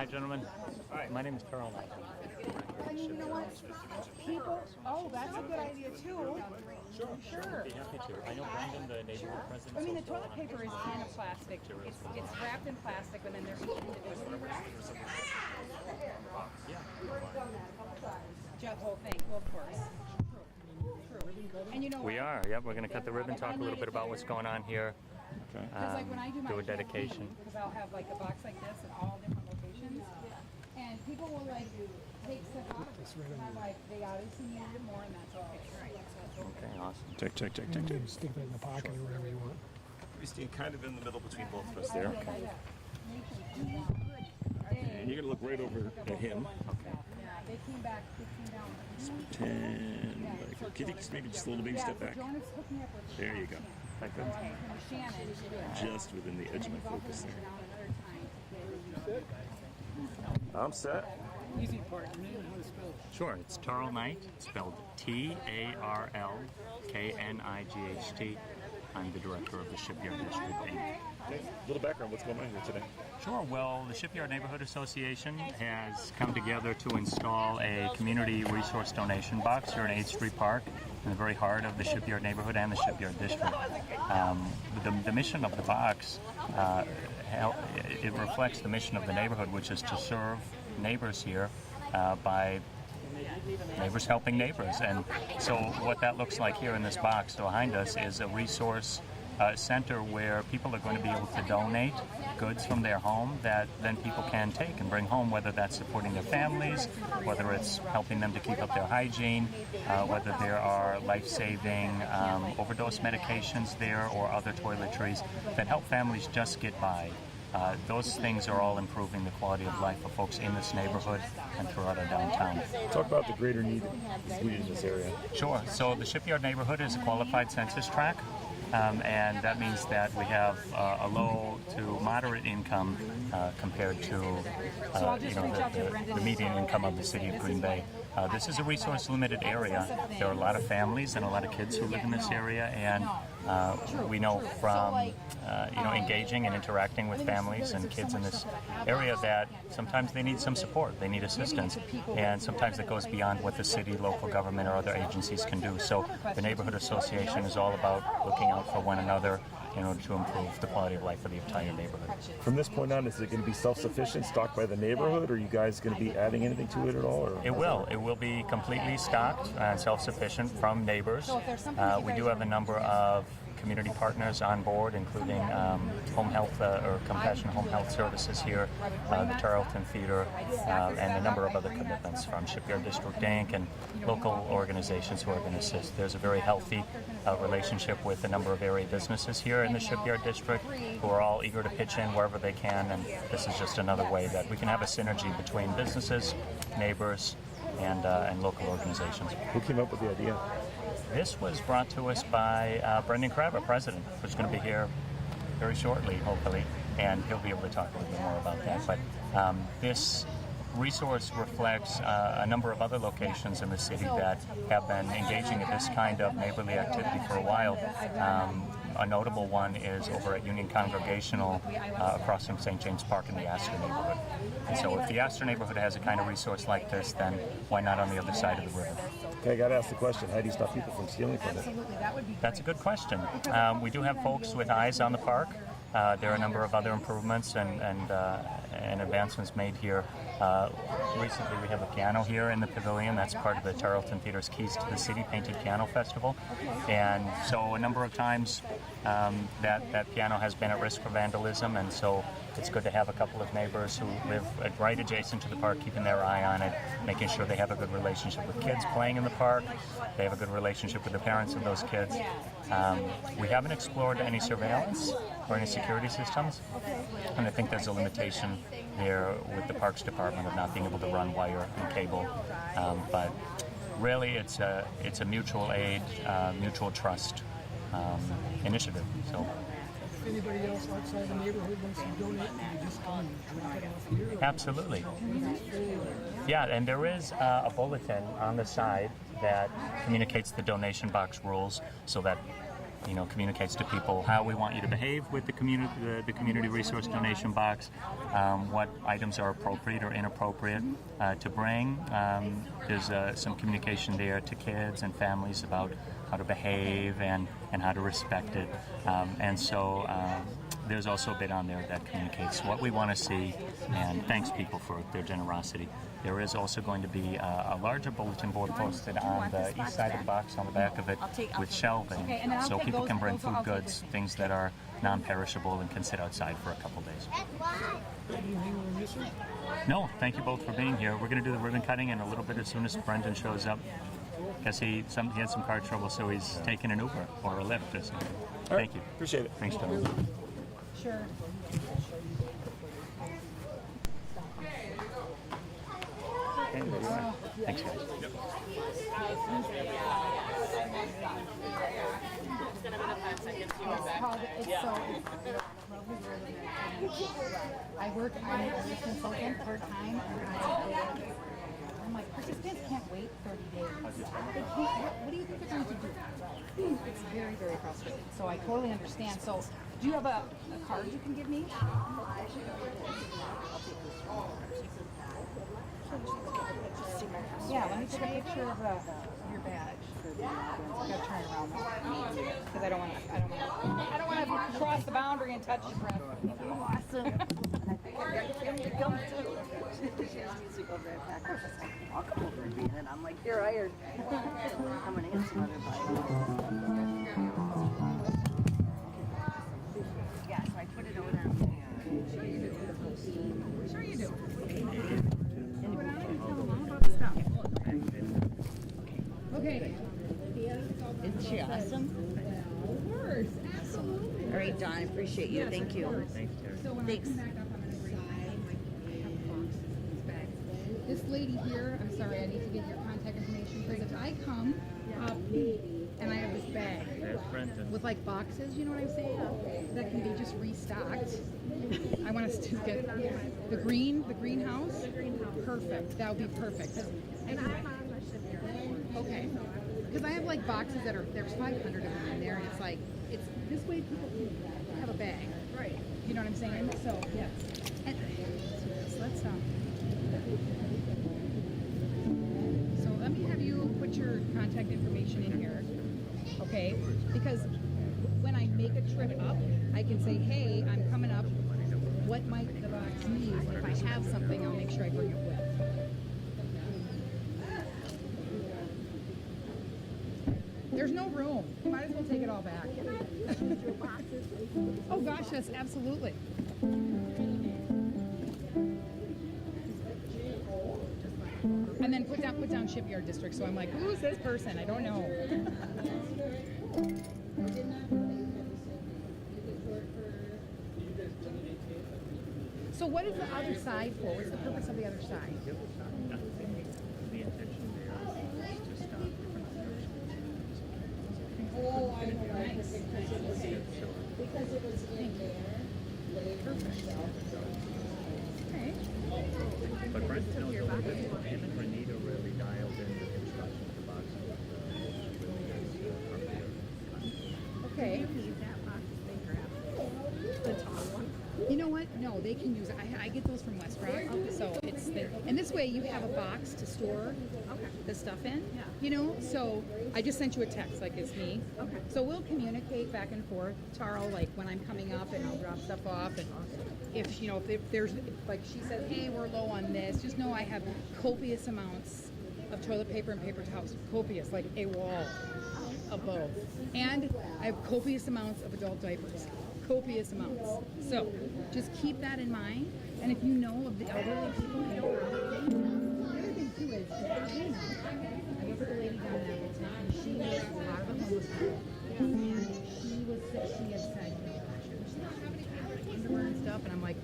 Hi, gentlemen. Hi. My name is Carl. And you know what? People, that's a good idea too. Sure. Be happy to. I know Brendan, the neighborhood president. I mean, the toilet paper is in a plastic. It's wrapped in plastic, and then they're individually wrapped. Yeah. The whole thing, well, of course. True. And you know We what? are. Yep. We're going to cut the ribbon, talk a little bit about what's going on here. Okay. Because like when I do my Do a dedication. because I'll have like a box like this in all different locations, and people will like take stuff out of it, and I'm like, they obviously needed it more, and that's okay. Right. So that's Okay, awesome. Check. You can stick it in the pocket or wherever you want. Christine, kind of in the middle between both of us there. okay. And you're going to look right over at him. Yeah, they came down. Pretend like, can you just maybe just a little baby step back? Jonas hooked me up with There you go. Like that. Shannon. Just within the edge of my focus there. there. I'm set. Easy part, your name and how to spell it. Sure. It's Tarl Knight, spelled Tarlknight. I'm the director of the Shipyard District Inc. Okay. Little background. What's going on here today? Sure. Well, the Shipyard Neighborhood Association has come together to install a community resource donation box here in 8th Street Park in the very heart of the Shipyard Neighborhood and the Shipyard District. The mission of the box, it reflects the mission of the neighborhood, which is to serve neighbors here by neighbors helping neighbors. And so what that looks like here in this box behind us is a resource center where people are going to be able to donate goods from their home that then people can take and bring home, whether that's supporting their families, whether it's helping them to keep up their hygiene, whether there are life-saving overdose medications there or other toiletries that help families just get by. Those things are all improving the quality of life of folks in this neighborhood and throughout our downtown. Talk about the greater need in this area. Sure. So the Shipyard Neighborhood is a qualified census tract, and that means that we have a low to moderate income compared to the median income of the city of Green Bay. This is a resource-limited area. There are a lot of families and a lot of kids who live in this area, and we know from engaging and interacting with families and kids in this area that sometimes they need some support, they need assistance, and sometimes it goes beyond what the city, local government, or other agencies can do. So the Neighborhood Association is all about looking out for one another in order to improve the quality of life of the entire neighborhood. From this point on, is it going to be self-sufficient, stocked by the neighborhood, or are you guys going to be adding anything to it at all? Or? It will. It will be completely stocked and self-sufficient from neighbors. We do have a number of community partners on board, including home health or compassionate home health services here, the Tarleton Theater, and a number of other commitments from Shipyard District Inc. and local organizations who are going to assist. There's a very healthy relationship with a number of area businesses here in the Shipyard District who are all eager to pitch in wherever they can, and this is just another way that we can have a synergy between businesses, neighbors, and local organizations. Who came up with the idea? This was brought to us by Brendan Crabber, president, who's going to be here very shortly, hopefully, and he'll be able to talk a little bit more about that. But this resource reflects a number of other locations in the city that have been engaging in this kind of neighborly activity for a while. A notable one is over at Union Congregational across from St. James Park in the Astor neighborhood. And so if the Astor neighborhood has a kind of resource like this, then why not on the other side of the river? Okay, I got to ask the question, how do you stop people from stealing from it? That's a good question. We do have folks with eyes on the park. There are a number of other improvements and advancements made here. Recently we have a piano here in the pavilion. That's part of the Tarleton Theater's Keys to the City Painted Piano Festival. And so a number of times that piano has been at risk for vandalism, and so it's good to have a couple of neighbors who live right adjacent to the park, keeping their eye on it, making sure they have a good relationship with kids playing in the park, they have a good relationship with the parents of those kids. We haven't explored any surveillance or any security systems, and I think there's a limitation there with the Parks Department of not being able to run wire and cable, but really it's a mutual aid, mutual trust initiative. So. If anybody else outside the neighborhood wants to donate, you just come and drop it off here. Absolutely. Yeah, and there is a bulletin on the side that communicates the donation box rules so that communicates to people how we want you to behave with the community resource donation box, what items are appropriate or inappropriate to bring. There's some communication there to kids and families about how to behave and how to respect it. And so there's also a bit on there that communicates what we want to see and thanks people for their generosity. There is also going to be a larger bulletin board posted on the east side of the box, on the back of it, with shelving, so people can bring food goods, things that are non-perishable and can sit outside for a couple days. No, thank you both for being here. We're going to do the ribbon cutting in a little bit as soon as Brendan shows up. Guess he had some car trouble, so he's taking an Uber or a Lyft or something. Thank you. Appreciate it. Thanks, Tom. Sure. Okay, there you are. Thanks, guys. I work, I'm a consultant part-time, and I'm like, participants can't wait 30 days. They can't, what do you think they're going to do? It's very, very frustrating. So I totally understand. So do you have a card you can give me? Yeah, let me take a picture of your badge. I gotta turn it around because I don't want to cross the boundary and touch your breath. Awesome. I think I got Kim to come too. She asked me to go right back. I was just like, I'll come over and be in it. I'm like, you're hired. I'm gonna get some other bites. Yeah, so I put it over there. Sure you do. Okay. Isn't she awesome? Of course, absolutely. All right, Dawn, I appreciate you. Thank you. Thanks, Terry. So when Thanks. I come back up, I'm gonna bring I have boxes in these bags. This lady here, I'm sorry, I need to get your contact information because if I come up and I have this bag There's Brendan. with like boxes, you know what I'm saying? That can be just restocked. I want us to get the greenhouse. Perfect. That would be perfect. And I'm on the shipyard. Okay. Because I have like boxes that there's 500 of them in there, and it's like it's this way people can have a bag. Right. You know what I'm saying? So yes. And let's so let me have you put your contact information in here. Okay? Because when I make a trip up, I can say, hey, I'm coming up. What might the box need? If I have something, I'll make sure I bring it with. There's no room. You might as well take it all back. Oh gosh, yes, absolutely. And then put down Shipyard District. So I'm like, who's this person? I don't know. So what is the other side for? What's the purpose of the other side? The intention there is to stop different Oh, I know. Nice. Because it was in there. Perfect. Okay. But Brent knows a little bit more. Him and Renita really dialed in the construction of the box. Okay. That box bigger after the tall one. You know what? No, they can use it. I get those from West Rock. So it's and this way you have a box to store the stuff in. Yeah. You know, so I just sent you a text like it's me. Okay. So we'll communicate back and forth, Taro, like when I'm coming up and I'll drop stuff off, and if there's like she says, hey, we're low on this, just know I have copious amounts of toilet paper and paper towels, copious, like a wall of both, and I have copious amounts of adult diapers. Copious amounts. So just keep that in mind. And if you know of the elderly people, the other thing too is, I work with a lady down there, and she was out of a homeless home, and she was sick. She had said, gosh, she's not having any underwear and stuff, and I'm like,